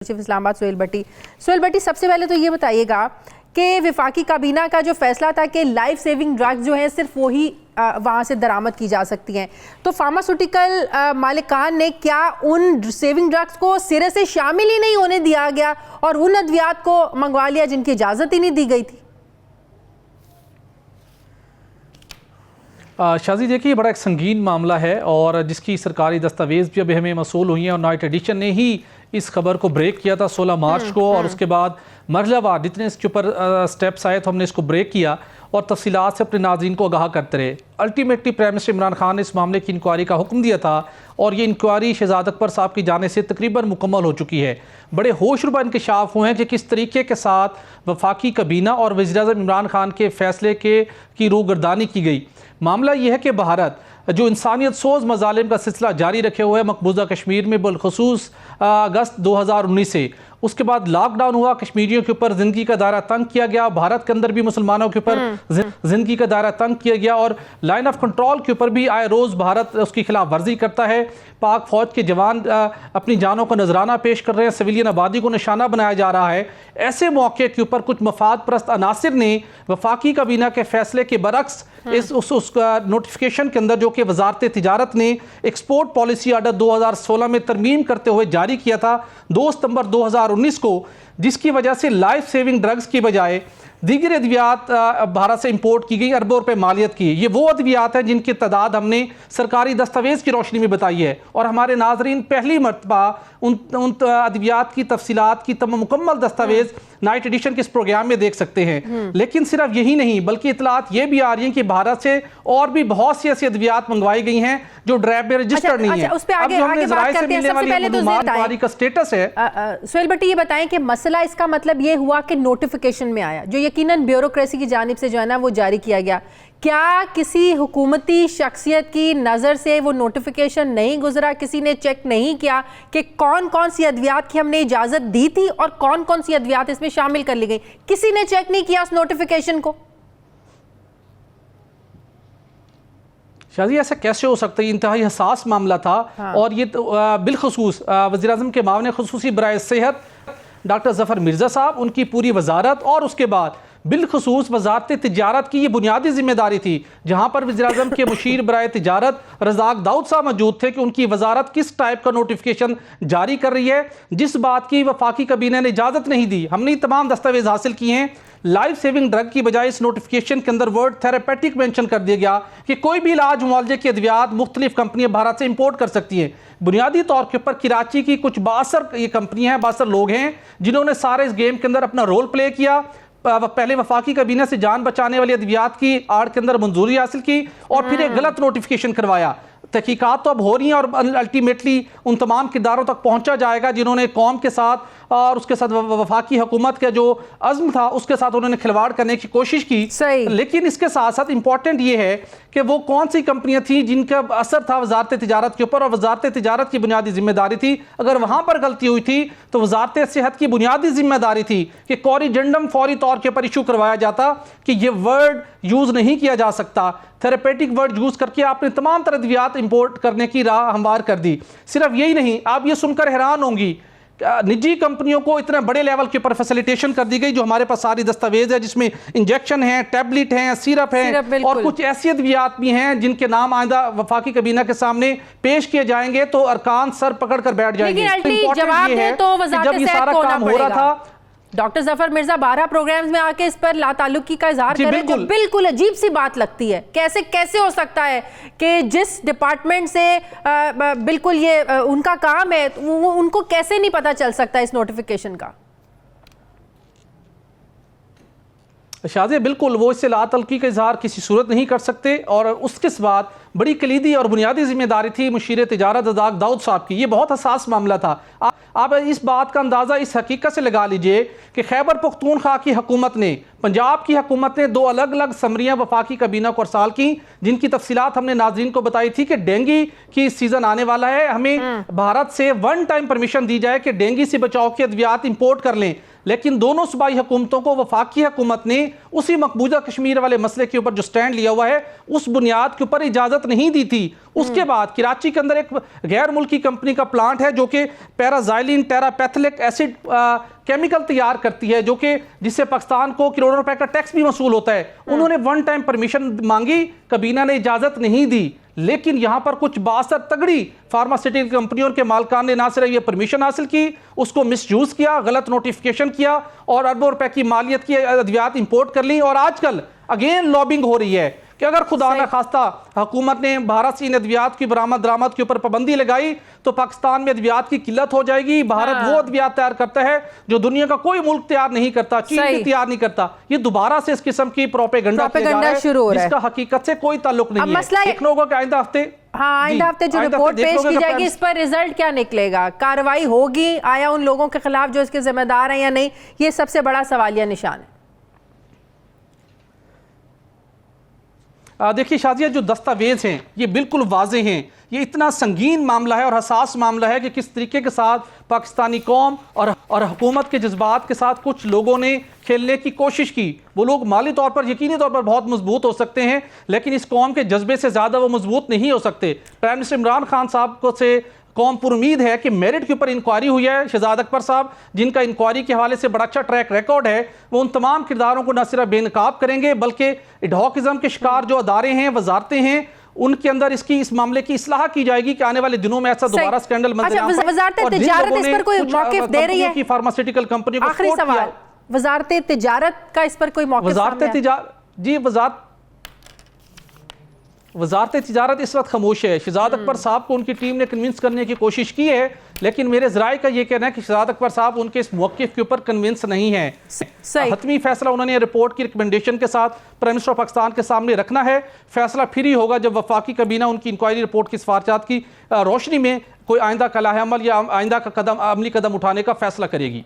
इस्लामाबाद सोहेल भट्टी, सबसे पहले तो ये बताइएगा कि वफाकी काबीना का जो फैसला था कि लाइफ सेविंग ड्रग्स जो हैं सिर्फ वही वहाँ से दरामद की जा सकती हैं, तो फार्मास्यूटिकल मालिकान ने क्या उन सेविंग ड्रग्स को सिरे से शामिल ही नहीं होने दिया गया और उन अद्वियात को मंगवा लिया जिनकी इजाज़त ही नहीं दी गई थी? शाजी देखिए, बड़ा एक संगीन मामला है और जिसकी सरकारी दस्तावेज़ भी अभी हमें मसूल हुई हैं और नाइट एडिशन ने ही इस खबर को ब्रेक किया था 16 मार्च को और उसके बाद मरहलावार जितने इसके ऊपर स्टेप्स आए तो हमने इसको ब्रेक किया और तफसीलात से अपने नाज़रीन को आगाह करते रहे। Ultimately prime minister Imran Khan ने इस मामले की इंक्वायरी का हुक्म दिया था और ये इंक्वायरी शहजाद अकबर साहब की जाने से तकरीबन मुकम्मल हो चुकी है। बड़े होशरुबा इंकशाफ हुए हैं कि किस तरीके के साथ वफाकी काबीना और वज़ीर-ए-आज़म इमरान खान के फैसले की रूगर्दानी की गई। मामला यह है कि भारत जो इंसानियत सोज मजालिम का सिलसिला जारी रखे हुए है मकबूजा कश्मीर में, बिलखुसूस अगस्त 2019 से, उसके बाद लॉकडाउन हुआ, कश्मीरियों के ऊपर ज़िंदगी का दायरा तंग किया गया, भारत के अंदर भी मुसलमानों के ऊपर ज़िंदगी का दायरा तंग किया गया और लाइन ऑफ कंट्रोल के ऊपर भी आए रोज़ भारत उसकी खिलाफ वर्जी करता है। पाक फ़ौज के जवान अपनी जानों को नजराना पेश कर रहे हैं, सिविलियन आबादी को निशाना बनाया जा रहा है। ऐसे मौके के ऊपर कुछ मफाद परस्त अनासिर ने वफाकी काबीना के फैसले के बरक्स उस नोटिफिकेशन के अंदर जो कि वजारत तिजारत ने एक्सपोर्ट पॉलिसी आर्डर 2016 में तरमीम करते हुए जारी किया था 2 सितंबर 2019 को, जिसकी वजह से लाइफ सेविंग ड्रग्स की बजाय दीगर अद्वियात भारत से इंपोर्ट की गई, अरबों रुपए मालियत की। ये वो अद्वियात हैं जिनकी तादाद हमने सरकारी दस्तावेज़ की रोशनी में बताई है और हमारे नाजरीन पहली मरतबा उन अद्वियात की तफसीलात की मुकम्मल दस्तावेज़ नाइट एडिशन के इस प्रोग्राम में देख सकते हैं। लेकिन सिर्फ यही नहीं, बल्कि इतलात ये भी आ रही हैं कि भारत से और भी बहुत सी ऐसी अद्वियात मंगवाई गई हैं जो ड्रैब में रजिस्टर्ड नहीं है। उस पे आगे बात करते हैं। सबसे पहले तो का स्टेटस है। सोहेल भट्टी, ये बताएं कि मसला इसका मतलब ये हुआ कि नोटिफिकेशन में आया जो यकीनन ब्यूरोक्रेसी की जानिब से जो है ना वो जारी किया गया, क्या किसी हुकूमती शख्सियत की नज़र से वो नोटिफिकेशन नहीं गुजरा? किसी ने चेक नहीं किया कि कौन कौन सी अद्वियात की हमने इजाज़त दी थी और कौन कौन सी अद्वियात इसमें शामिल कर ली गई? किसी ने चेक नहीं किया उस नोटिफिकेशन को? शादी ऐसा कैसे हो सकता है? इंतहाई हसास मामला था। हाँ। और ये तो बिलखुसूस वज़ीर-ए-आज़म के मामले खुसूसी बराए सेहत डॉक्टर ज़फ़र मिर्ज़ा साहब, उनकी पूरी वजारत और उसके बाद बिलखुसूस वजारत तिजारत की ये बुनियादी जिम्मेदारी थी, जहाँ पर वज़ीर-ए-आज़म के मुशीर बराए तिजारत रज़ाक दाऊद साहब मौजूद थे कि उनकी वजारत किस टाइप का नोटिफिकेशन जारी कर रही है, जिस बात की वफाकी काबीना ने इजाज़त नहीं दी। हमने तमाम दस्तावेज हासिल किए हैं। लाइफ सेविंग ड्रग की बजाय इस नोटिफिकेशन के अंदर वर्ड थेरेपेटिक मेंशन कर दिया गया कि कोई भी इलाज मुआवजे की अद्वियात मुख्तलिफ कंपनियां भारत से इंपोर्ट कर सकती हैं। बुनियादी तौर के ऊपर कराची की कुछ 62 ये कंपनियां हैं, 62 लोग हैं जिन्होंने सारे इस गेम के अंदर अपना रोल प्ले किया। पहले वफाकी काबीना से जान बचाने वाली अद्वियात की आड़ के अंदर मंजूरी हासिल की और फिर एक गलत नोटिफिकेशन करवाया। तहकीकात तो अब हो रही हैं और अल्टीमेटली उन तमाम किरदारों तक पहुंचा जाएगा जिन्होंने कौम के साथ और उसके साथ वफाकी हुकूमत का जो अज़्म था उसके साथ उन्होंने खिलवाड़ करने की कोशिश की। लेकिन इसके साथ साथ इंपॉर्टेंट ये है कि वो कौन सी कंपनियां थी जिनका असर था वजारत तिजारत के ऊपर और वजारत तिजारत की बुनियादी जिम्मेदारी थी। अगर वहां पर गलती हुई थी तो वजारत सेहत की बुनियादी जिम्मेदारी थी कि कॉरिजेंडम फौरी तौर के ऊपर इशू करवाया जाता कि ये वर्ड यूज नहीं किया जा सकता। थेरेपेटिक वर्ड यूज करके आपने तमाम तरह अद्वियात इंपोर्ट करने की राह हमवार कर दी। सिर्फ यही नहीं, आप ये सुनकर हैरान होंगी, निजी कंपनियों को इतने बड़े लेवल के ऊपर फैसिलिटेशन कर दी गई जो हमारे पास सारी दस्तावेज है, जिसमें इंजेक्शन है, टैबलेट है, सिरप है और कुछ ऐसी अद्वियात भी हैं जिनके नाम आइंदा वफाकी काबीना के सामने पेश किए जाएंगे तो अरकान सर पकड़ कर बैठ जाएंगे। जब ये सारा काम हो रहा था, डॉक्टर ज़फ़र मिर्ज़ा 12 प्रोग्राम्स में आके इस पर लाताल्लुकी का इजहार करें जो बिल्कुल अजीब सी बात लगती है। कैसे हो सकता है कि जिस डिपार्टमेंट से बिल्कुल ये उनका काम है उनको कैसे नहीं पता चल सकता इस नोटिफिकेशन का? शाज़े बिल्कुल वो इससे लातल्की का इजहार किसी सूरत नहीं कर सकते और उसके बाद बड़ी कलीदी और बुनियादी जिम्मेदारी थी मुशीर तिजारत रज़ाक दाऊद साहब की। ये बहुत हसास मामला था। आप इस बात का अंदाज़ा इस हकीकत से लगा लीजिए कि खैबर पख्तूनख्वा की हुकूमत ने, पंजाब की हुकूमत ने 2 अलग अलग समरियाँ वफाकी काबीना को अरसाल की जिनकी तफसीलात हमने नाज़रीन को बताई थी कि डेंगू की सीज़न आने वाला है, हमें भारत से 1 टाइम परमिशन दी जाए कि डेंगू से बचाव की अद्वियात इंपोर्ट कर लें। लेकिन दोनों सूबाई हुकूमतों को वफाकी हुकूमत ने उसी मकबूजा कश्मीर वाले मसले के ऊपर जो स्टैंड लिया हुआ है उस बुनियाद के ऊपर इजाजत नहीं दी थी। उसके बाद कराची के अंदर एक गैर मुल्की कंपनी का प्लांट है जो कि पैराजाइलिन टेरापैथिलिक एसिड केमिकल तैयार करती है, जो कि जिससे पाकिस्तान को करोड़ों रुपए का टैक्स भी वसूल होता है। उन्होंने वन टाइम परमिशन मांगी, काबीना ने इजाजत नहीं दी, लेकिन यहां पर कुछ बासर तगड़ी फार्मास्यूटिकल कंपनियों के मालिकान ने ना सिर्फ ये परमिशन हासिल की, उसको मिसयूज किया, गलत नोटिफिकेशन किया और अरबों रुपए की मालियत की अद्वियात इंपोर्ट कर ली। और आजकल अगेन लॉबिंग हो रही है कि अगर खुदा न खास्ता हुकूमत ने भारत से इन अद्वियात की बरामद दरामद के ऊपर पाबंदी लगाई तो पाकिस्तान में अद्वियात की किल्लत हो जाएगी। भारत वो अद्वियात तैयार करता है जो दुनिया का कोई मुल्क तैयार नहीं करता, चीन भी तैयार नहीं करता। ये दोबारा से इस किस्म की प्रोपेगेंडा शुरू हो रहा है जिसका हकीकत से कोई ताल्लुक नहीं है। देखना होगा कि आइंदा हफ्ते आइंदा हफ्ते जो रिपोर्ट पेश की जाएगी इस पर रिजल्ट क्या निकलेगा, कार्रवाई होगी आया उन लोगों के खिलाफ जो इसके जिम्मेदार हैं या नहीं, ये सबसे बड़ा सवालिया निशान है। देखिए शाजिया, जो दस्तावेज हैं ये बिल्कुल वाज़ेह हैं। ये इतना संगीन मामला है और हसास मामला है कि किस तरीके के साथ पाकिस्तानी कौम और हुकूमत के जज्बात के साथ कुछ लोगों ने खेलने की कोशिश की। वो लोग माली तौर पर यकीनी तौर पर बहुत मजबूत हो सकते हैं, लेकिन इस कौम के जज्बे से ज़्यादा वो मजबूत नहीं हो सकते। प्राइम मिनिस्टर इमरान खान साहब को से कौम पर उम्मीद है कि मेरिट के ऊपर इंक्वायरी हुई है। शहजाद अकबर साहब जिनका इंक्वायरी के हवाले से बड़ा अच्छा ट्रैक रिकॉर्ड है, वो उन तमाम किरदारों को न सिर्फ बेनकाब करेंगे बल्कि एडहॉकिज्म के शिकार जो अदारे हैं, वजारतें हैं, उनके अंदर इस मामले की इस्लाह की जाएगी कि आने वाले दिनों में ऐसा दोबारा स्कैंडल फार्मास्यूटिकल कंपनी को वजारत तिजारत का इस पर कोई मौक़िफ़? वजारत तिजारत इस वक्त खामोश है। शहजाद अकबर साहब को उनकी टीम ने कन्विंस करने की कोशिश की है, लेकिन मेरे ज़राए का ये कहना है कि शहजाद अकबर साहब उनके इस मौक़िफ़ के ऊपर कन्विंस नहीं है। हतमी फैसला उन्होंने रिपोर्ट की रिकमेंडेशन के साथ प्राइम मिनिस्टर पाकिस्तान के सामने रखना है। फैसला फिर ही होगा जब वफाकी काबीना उनकी इंक्वायरी रिपोर्ट की सिफारिशात की रोशनी में कोई आइंदा कलाह अमल या आइंदा का अमली कदम उठाने का फैसला करेगी।